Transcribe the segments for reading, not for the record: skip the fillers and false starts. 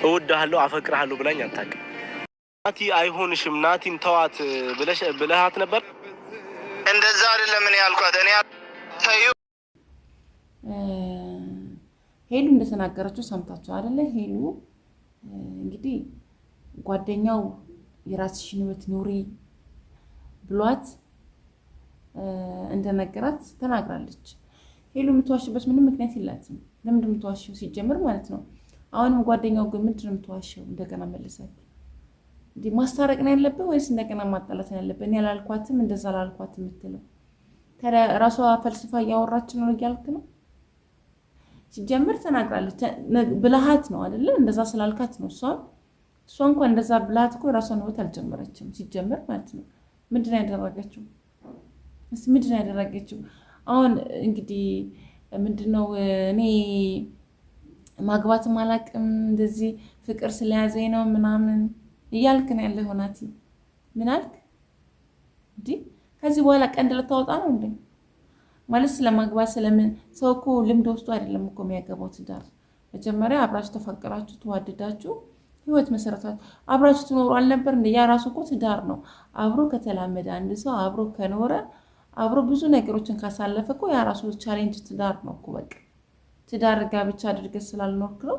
እወድሃለሁ አፈቅርሃለሁ ብላኝ አታውቅም። ናቲ አይሆንሽም ናቲን ተዋት ብለሃት ነበር? እንደዛ አይደለም እኔ ያልኳት። እኔ ታዩ ሄሉ እንደተናገረችው ሰምታችሁ አይደለ? ሄሉ እንግዲህ ጓደኛው የራስሽን ህይወት ኑሪ ብሏት እንደነገራት ተናግራለች። ሄሉ የምትዋሽበት ምንም ምክንያት የላትም። ለምን እንደምትዋሽው ሲጀምር ማለት ነው። አሁንም ጓደኛው ግን ምንድን ነው የምትዋሽው? እንደገና መልሰት እንዴ ማስታረቅ ነው ያለብህ ወይስ እንደገና ማጣላት ነው ያለብህ? እኔ ያላልኳትም እንደዛ አላልኳትም የምትለው ታዲያ ራሷ ፈልስፋ እያወራች ነው እያልክ ነው? ሲጀምር ተናግራለች። ብልሃት ነው አይደለ? እንደዛ ስላልካት ነው እሷ እንኳን እንደዛ ብልሃት እኮ ራሷን ህይወት አልጀመረችም ሲጀምር ማለት ነው። ምንድን ነው ያደረገችው? ምንድን ነው ያደረገችው? አሁን እንግዲህ ምንድነው እኔ ማግባትም አላውቅም እንደዚህ ፍቅር ስለያዘኝ ነው ምናምን እያልክ ነው ያለው ሆናቲ። ምን አልክ እንዴ? ከዚህ በኋላ ቀንድ ልታወጣ ነው እንዴ? ማለት ስለማግባት ስለምን ሰው እኮ ልምድ ወስዶ አይደለም እኮ የሚያገባው ትዳር። መጀመሪያ አብራችሁ ተፋቀራችሁ ተዋደዳችሁ ህይወት መሰረታችሁ አብራችሁ ትኖሩ አልነበር እንዴ? ያ ራሱ እኮ ትዳር ነው። አብሮ ከተላመደ አንድ ሰው አብሮ ከኖረ አብሮ ብዙ ነገሮችን ካሳለፈ እኮ ያ ራሱ ቻሌንጅ ትዳር ነው እኮ በቃ። ትዳር ጋብቻ አድርገህ ስላልኖርክ ነው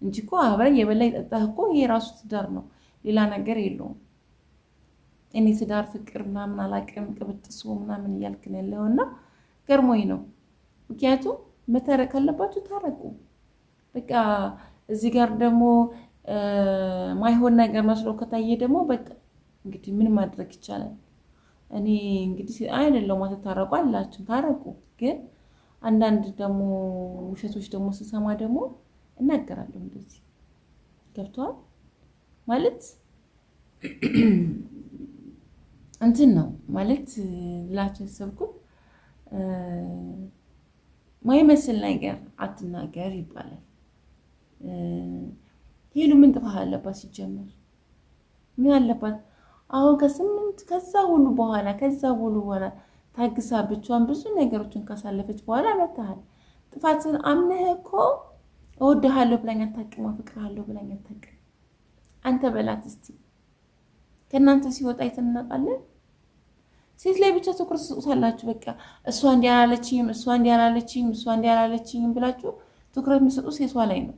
እንጂ እኮ አብረህ የበላይ ጠጣህ እኮ ይሄ ራሱ ትዳር ነው፣ ሌላ ነገር የለውም። እኔ ትዳር ፍቅር ምናምን አላውቅም ቅብጥሱ ምናምን እያልክ ነው ያለውና ገርሞኝ ነው። ምክንያቱም መታረቅ ካለባችሁ ታረቁ በቃ። እዚህ ጋር ደግሞ ማይሆን ነገር መስሎ ከታየ ደግሞ በቃ እንግዲህ ምን ማድረግ ይቻላል? እኔ እንግዲህ አይደለም ማተታረቁ አላችሁ ታረቁ። ግን አንዳንድ ደግሞ ውሸቶች ደግሞ ስሰማ ደግሞ እናገራለሁ እንደዚህ ገብቷል ማለት እንትን ነው ማለት ላችሁ ሰብኩ ማይመስል ነገር አትናገር ይባላል። ሄሉ ምን ጥፋት አለባት ሲጀመር? ምን አለባት? አሁን ከዛ ሁሉ በኋላ ታግሳ ብቻዋን ብዙ ነገሮችን ካሳለፈች በኋላ መጣሃል። ጥፋትን አምነህ እኮ እወድሃለሁ ብላኝ አታውቅም፣ አፈቅርሃለሁ ብላኝ አታውቅም። አንተ በላት እስቲ ከእናንተ ሲወጣ ይተናቃለን። ሴት ላይ ብቻ ትኩረት ትሰጡታላችሁ። በቃ እሷ እንዲህ አላለችኝም ብላችሁ ትኩረት የምትሰጡ ሴቷ ላይ ነው።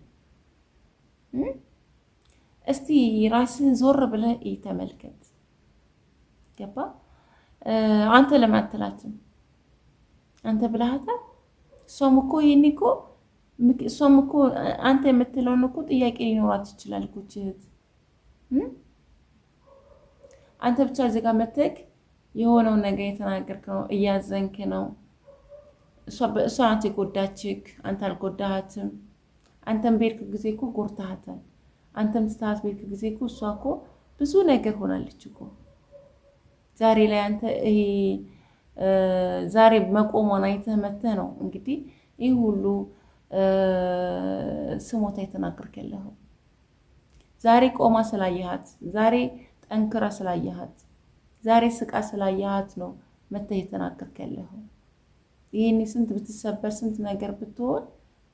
እስቲ ራስህን ዞር ብለህ ተመልከት። ገባ? አንተ ለምን አትላትም? አንተ ብለሃታል። እሷም እኮ አንተ የምትለውን እኮ ጥያቄ ሊኖራት ይችላል እኮ እህት። አንተ ብቻ እዚህ ጋር መተክ የሆነውን ነገር የተናገርክ ነው፣ እያዘንክ ነው። እሷ ናት የጎዳችክ፣ አንተ አልጎዳሃትም። አንተም ቤርክ ጊዜ እኮ ጎርታሃታል። አንተም ስትሃት ቤርክ ጊዜ እኮ እሷ እኮ ብዙ ነገር ሆናለች እኮ። ዛሬ ላይ አንተ ዛሬ መቆሟን አይተህ መተህ ነው እንግዲህ ይህ ሁሉ ስሞታ የተናገርክ ያለኸው። ዛሬ ቆማ ስላየሃት፣ ዛሬ ጠንክራ ስላየሃት፣ ዛሬ ስቃ ስላየሃት ነው መተህ የተናገርክ ያለኸው። ይሄን ስንት ብትሰበር ስንት ነገር ብትሆን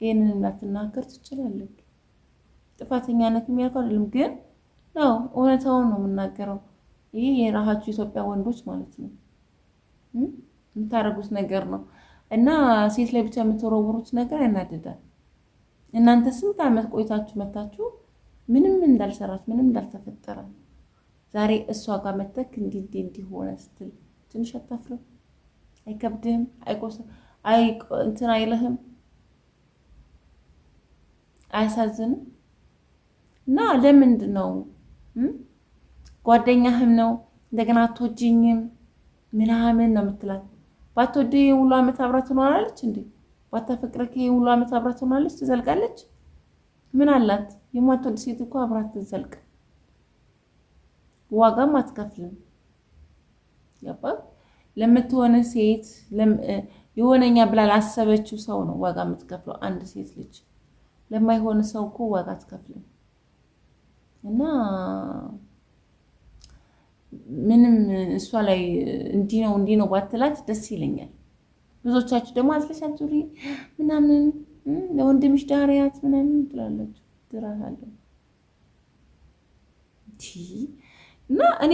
ይሄንን እንዳትናገር ትችላለህ። ጥፋተኛነት የሚያልከው አይደለም ግን ነው እውነታውን ነው የምናገረው። ይሄ የራሳችሁ ኢትዮጵያ ወንዶች ማለት ነው የምታረጉት ነገር ነው። እና ሴት ላይ ብቻ የምትወረውሩት ነገር ያናድዳል። እናንተ ስንት ዓመት ቆይታችሁ መታችሁ ምንም እንዳልሰራች ምንም እንዳልተፈጠረ ዛሬ እሷ ጋር መተክ እንዲህ ሆነ ስትል ትንሽ አታፍርም? አይከብድህም? እንትን አይልህም? አያሳዝንም? እና ለምንድን ነው ጓደኛህም ነው እንደገና አትወጂኝም ምናምን ነው የምትላት? ባትወድህ ሁሉ ዓመት አብራት ትኖራለች እንዴ? ባታፈቅርህ ሁሉ ዓመት አብራት ትኖራለች? ትዘልቃለች? ምን አላት? የማትወድ ሴት እኮ አብራት ትዘልቅ፣ ዋጋም አትከፍልም። ያባል ለምትሆነ ሴት የሆነኛ ብላ ላሰበችው ሰው ነው ዋጋ የምትከፍለው። አንድ ሴት ልጅ ለማይሆን ሰው እኮ ዋጋ አትከፍልም። እና ምንም እሷ ላይ እንዲህ ነው ባትላት ደስ ይለኛል። ብዙዎቻችሁ ደግሞ አስለሻችሁ ምናምን ለወንድምሽ ዳሪያት ምናምን ትላላችሁ። ድራሃለሁ እና እኔ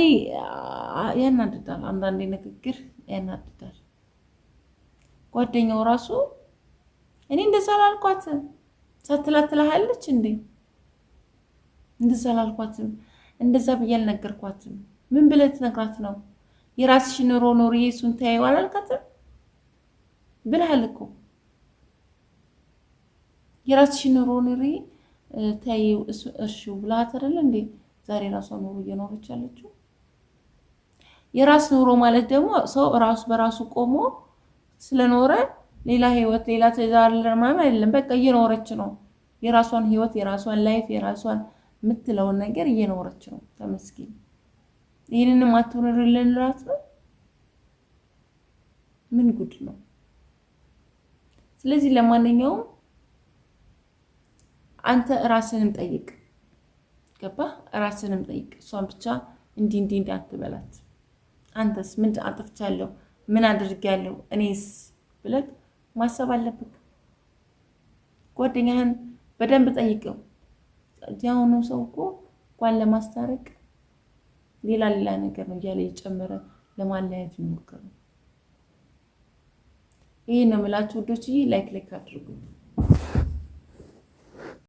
ያናድዳል አንዳንዴ ንግግር ያናድዳል ጓደኛው ራሱ እኔ እንደዛ አላልኳትም ሳትላትልሃለች እንዴ እንደዛ አላልኳትም እንደዛ ብያል ነገርኳትም ምን ብለት ነግራት ነው የራስሽ ኑሮ ኑሪ እሱን ታይው አላልካትም ብለሃል እኮ የራስሽ ኑሮ ኑሪ ታይው እሺ ብላት አይደል እንዴ ዛሬ ራሷ ኑሮ እየኖረች ያለችው የራስ ኑሮ ማለት ደግሞ ሰው ራስ በራሱ ቆሞ ስለኖረ ሌላ ህይወት ሌላ ትዳር ለማም አይደለም በቃ እየኖረች ነው የራሷን ህይወት የራሷን ላይፍ የራሷን ምትለው ነገር እየኖረች ነው ተመስገን ይሄንን ማትኖርልን ራስ ነው ምን ጉድ ነው ስለዚህ ለማንኛውም አንተ ራስህን ጠይቅ ገባ ራስህን ጠይቅ እሷን ብቻ እንዲ እንዳትበላት አንተስ ምን አጥፍቻለሁ ምን አድርጋለሁ እኔስ ብለህ ማሰብ አለብህ ጓደኛህን በደንብ ጠይቀው ያውኑ ሰው እኮ እንኳን ለማስታረቅ ሌላ ነገር ነው ያለ ይጨመረ ለማለያየት ይሞክራል ይሄ ነው ማለት ወዶችዬ ላይክ አድርጉ